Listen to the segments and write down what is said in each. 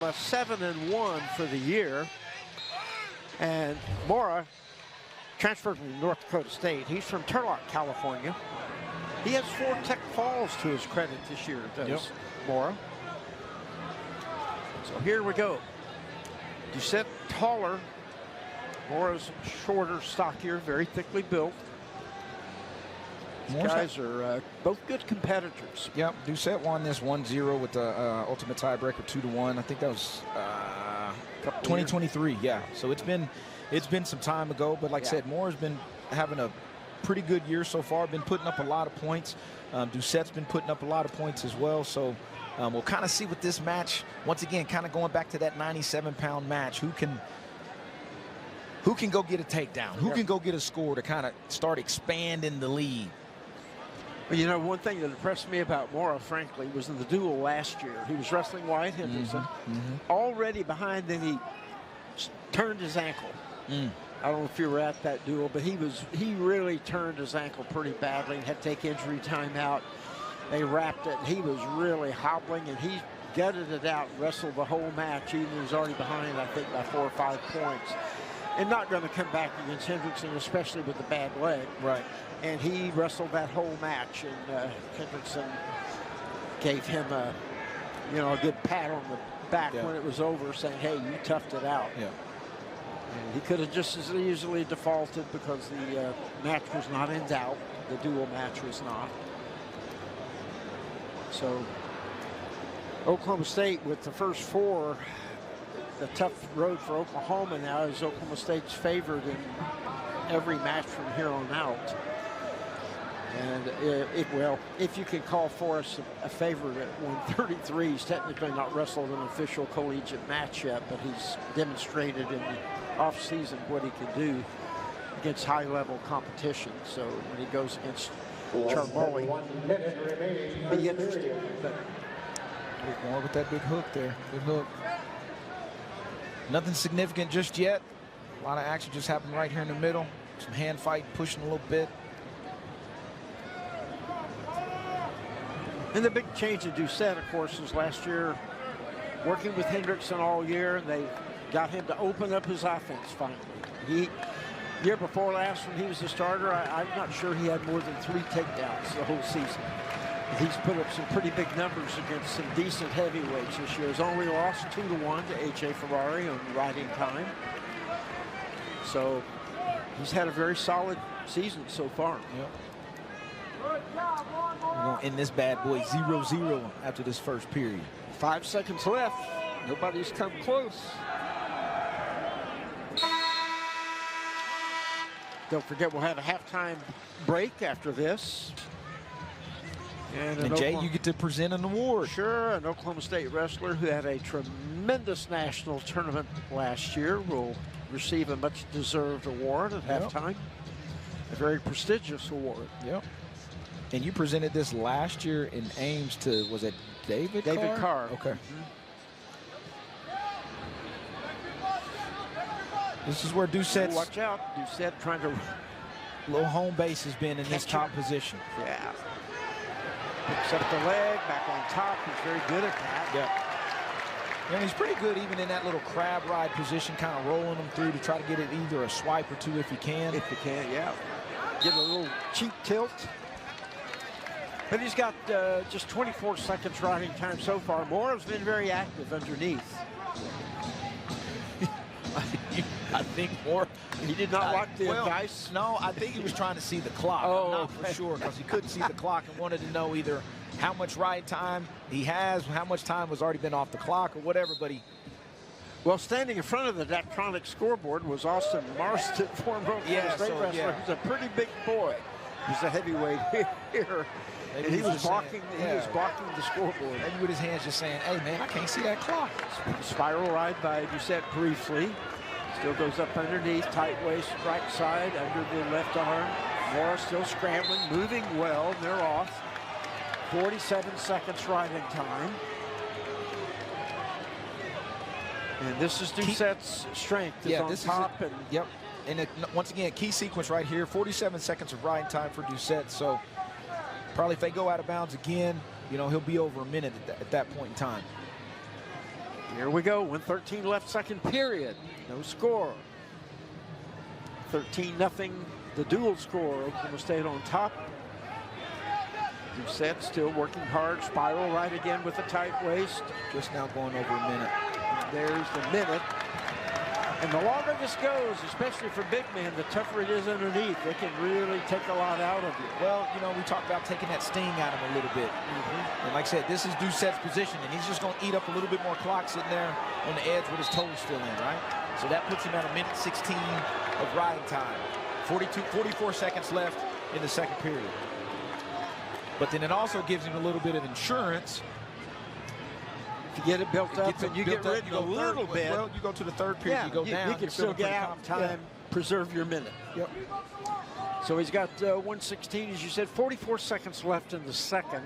7-1 for the year. And Mora transferred from North Dakota State. He's from Turlock, California. He has 4 Tech Falls to his credit this year, does Mora. So here we go. Doucet taller. Mora's shorter, stockier, very thickly built. These guys are both good competitors. Yep, Doucet won this 1-0 with the ultimate tiebreaker 2-1. I think that was 2023. Yeah, so it's been some time ago. But like I said, Mora's been having a pretty good year so far. Been putting up a lot of points. Doucet's been putting up a lot of points as well. So we'll kind of see what this match. Once again, kind of going back to that 97-pound match. Who can go get a takedown? Who can go get a score to kind of start expanding the lead? Well, you know, one thing that impressed me about Mora, frankly, was in the duel last year. He was wrestling Wyatt Henderson, already behind, then he turned his ankle. I don't know if you were at that duel, but he really turned his ankle pretty badly and had to take injury time out. They wrapped it, and he was really hobbling, and he gutted it out, wrestled the whole match, even though he was already behind, I think, by 4 or 5 points. And not going to come back against Hendrickson, especially with the bad leg. Right. And he wrestled that whole match, and Hendrickson gave him a good pat on the back when it was over, saying, "Hey, you toughed it out." Yeah. And he could have just as easily defaulted because the match was not in doubt. The dual match was not. So Oklahoma State with the first 4. The tough road for Oklahoma now is Oklahoma State's favored in every match from here on out. And if you can call Forrest a favorite at 133, he's technically not wrestled an official collegiate match yet, but he's demonstrated in the offseason what he can do against high-level competition. So when he goes against Charboli, it'll be interesting. But more with that big hook there. Good hook. Nothing significant just yet. A lot of action just happened right here in the middle. Some hand fight, pushing a little bit. And the big change in Doucet, of course, is last year working with Hendrickson all year, and they got him to open up his offense finally. Year before last, when he was the starter, I'm not sure he had more than 3 takedowns the whole season. He's put up some pretty big numbers against some decent heavyweights this year. He's only lost 2-1 to H.A. Ferrari on riding time. So he's had a very solid season so far. Yep. We're going to end this bad boy 0-0 after this first period. 5 seconds left. Nobody's come close. Don't forget, we'll have a halftime break after this. And Jay, you get to present an award. Sure, an Oklahoma State wrestler who had a tremendous national tournament last year will receive a much-deserved award at halftime. A very prestigious award. Yep. And you presented this last year in Ames to, was it David Carr? David Carr. Okay. This is where Doucet's... Watch out. Doucet trying to... Little home base has been in this top position. Yeah. Picks up the leg, back on top. He's very good at that. Yeah. And he's pretty good even in that little crab ride position, kind of rolling them through to try to get it either a swipe or 2 if you can. If you can, yeah. Get a little cheap tilt. But he's got just 24 seconds riding time so far. Mora's been very active underneath. I think Mora... He did not like the advice? No, I think he was trying to see the clock. I'm not for sure, because he couldn't see the clock and wanted to know either how much ride time he has, how much time has already been off the clock or whatever, but he... Well, standing in front of the Daktronic scoreboard was Austin Marston, former Oklahoma State wrestler. He's a pretty big boy. He's a heavyweight here. And he was blocking the scoreboard. Maybe with his hands just saying, hey, man, I can't see that clock. Spiral ride by Doucet briefly. Still goes up underneath, tight waist, right side, under the left arm. Mora still scrambling, moving well, and they're off. 47 seconds riding time. And this is Doucet's strength. Is on top. Yep. And once again, key sequence right here, 47 seconds of riding time for Doucet. So probably if they go out of bounds again, you know, he'll be over a minute at that point in time. Here we go, 1:13 left, second period. No score. 13-0, the dual score. Oklahoma State on top. Doucet still working hard. Spiral right again with a tight waist. Just now going over a minute. There's the minute. And the longer this goes, especially for big men, the tougher it is underneath. They can really take a lot out of you. Well, you know, we talked about taking that sting out of him a little bit. And like I said, this is Doucet's position, and he's just going to eat up a little bit more clock sitting there on the edge with his toes still in, right? So that puts him at a minute 16 of riding time. 44 seconds left in the second period. But then it also gives him a little bit of insurance. If you get it built up and you get rid of a little bit. Well, you go to the third period, you go down. You can still get out in time, preserve your minute. Yep. So he's got 1:16, as you said, 44 seconds left in the second.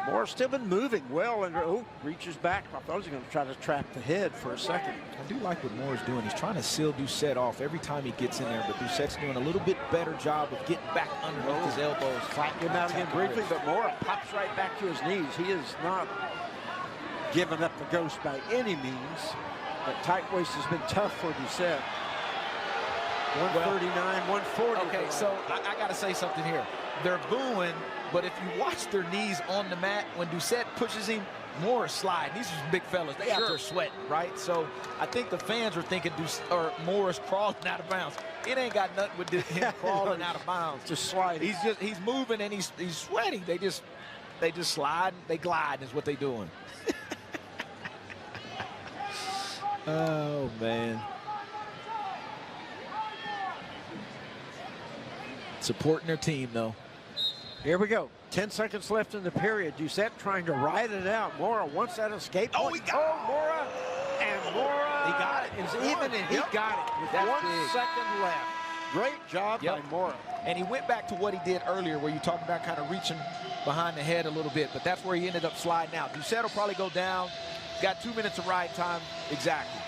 Mora's still been moving well, and reaches back. I thought he was going to try to trap the head for a second. I do like what Mora's doing. He's trying to seal Doucet off every time he gets in there, but Doucet's doing a little bit better job of getting back underneath his elbows. Flattened him out again briefly, but Mora pops right back to his knees. He is not giving up the ghost by any means. But tight waist has been tough for Doucet. 139, 140. Okay, so I got to say something here. They're booing, but if you watch their knees on the mat, when Doucet pushes him, Mora's sliding. These are big fellas. They out there sweating, right? So I think the fans are thinking Mora's crawling out of bounds. It ain't got nothing with him crawling out of bounds. Just sliding. He's moving and he's sweating. They just slide. They glide is what they doing. Oh man. Supporting their team, though. Here we go. 10 seconds left in the period. Doucet trying to ride it out. Mora wants that escape. Oh, he got it. Mora. And Mora. He got it. Is even, and he got it with 1 second left. Great job by Mora. And he went back to what he did earlier, where you talked about kind of reaching behind the head a little bit, but that's where he ended up sliding out. Doucet will probably go down. Got 2 minutes of ride time. Exactly.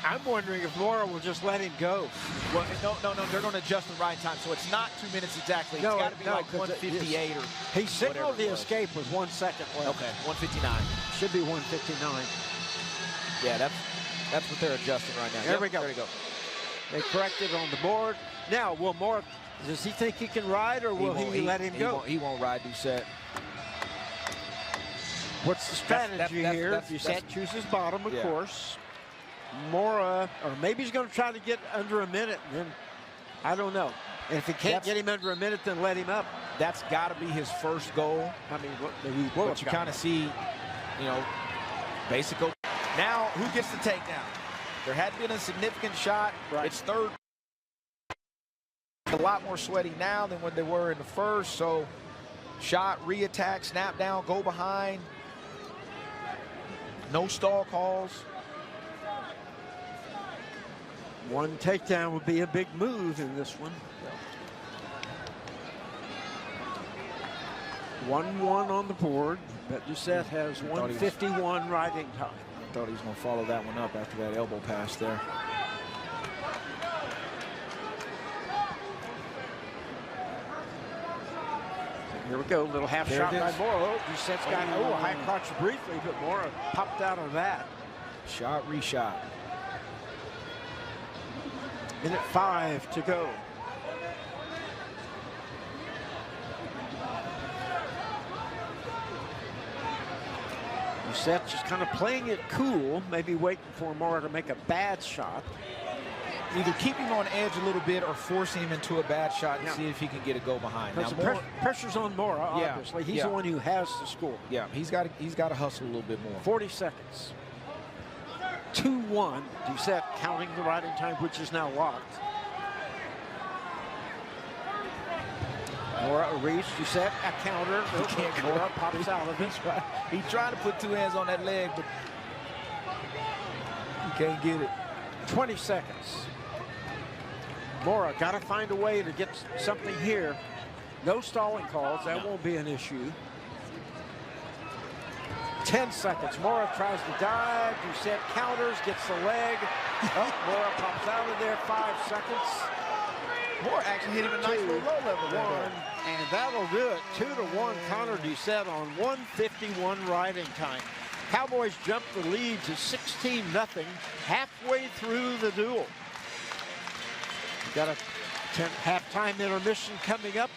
I'm wondering if Mora will just let him go. Well, no, they're going to adjust the ride time, so it's not 2 minutes exactly. It's got to be like 1:58 or. He signaled the escape with 1 second left. Okay, 1:59. Should be 1:59. Yeah, that's what they're adjusting right now. There we go. There we go. They corrected on the board. Now, will Mora? Does he think he can ride, or will he let him go? He won't ride Doucet. What's the strategy here? Doucet chooses bottom, of course. Mora, or maybe he's going to try to get under a minute, and then I don't know. And if he can't get him under a minute, then let him up. That's got to be his first goal. I mean, but you kind of see, you know, basic. Now, who gets the takedown? There had been a significant shot. Right. It's third. A lot more sweaty now than when they were in the first. So, shot, re-attack, snap down, go behind. No stall calls. One takedown would be a big move in this one. 1-1 on the board. But Doucet has 1:51 riding time. I thought he was going to follow that one up after that elbow pass there. Here we go, little half shot by Mora. Doucet's got a high crotch briefly, but Mora popped out of that. Shot, reshot. Minute 5 to go. Doucet just kind of playing it cool, maybe waiting for Mora to make a bad shot. Either keep him on edge a little bit or force him into a bad shot and see if he can get a go behind. Now, pressure's on Mora, obviously. He's the one who has to score. Yeah, he's got to hustle a little bit more. 40 seconds. 2-1. Doucet counting the riding time, which is now locked. Mora reads, Doucet, a counter. Mora pops out of it. He's trying to put two hands on that leg, but he can't get it. 20 seconds. Mora got to find a way to get something here. No stalling calls. That won't be an issue. 10 seconds. Mora tries to dive. Doucet counters, gets the leg. Mora pops out of there. 5 seconds. Mora actually hit him a nice little low level one. And that'll do it. 2-1 Konner Doucet on 1:51 riding time. Cowboys jump the lead to 16-0 halfway through the duel. Got a halftime intermission coming up.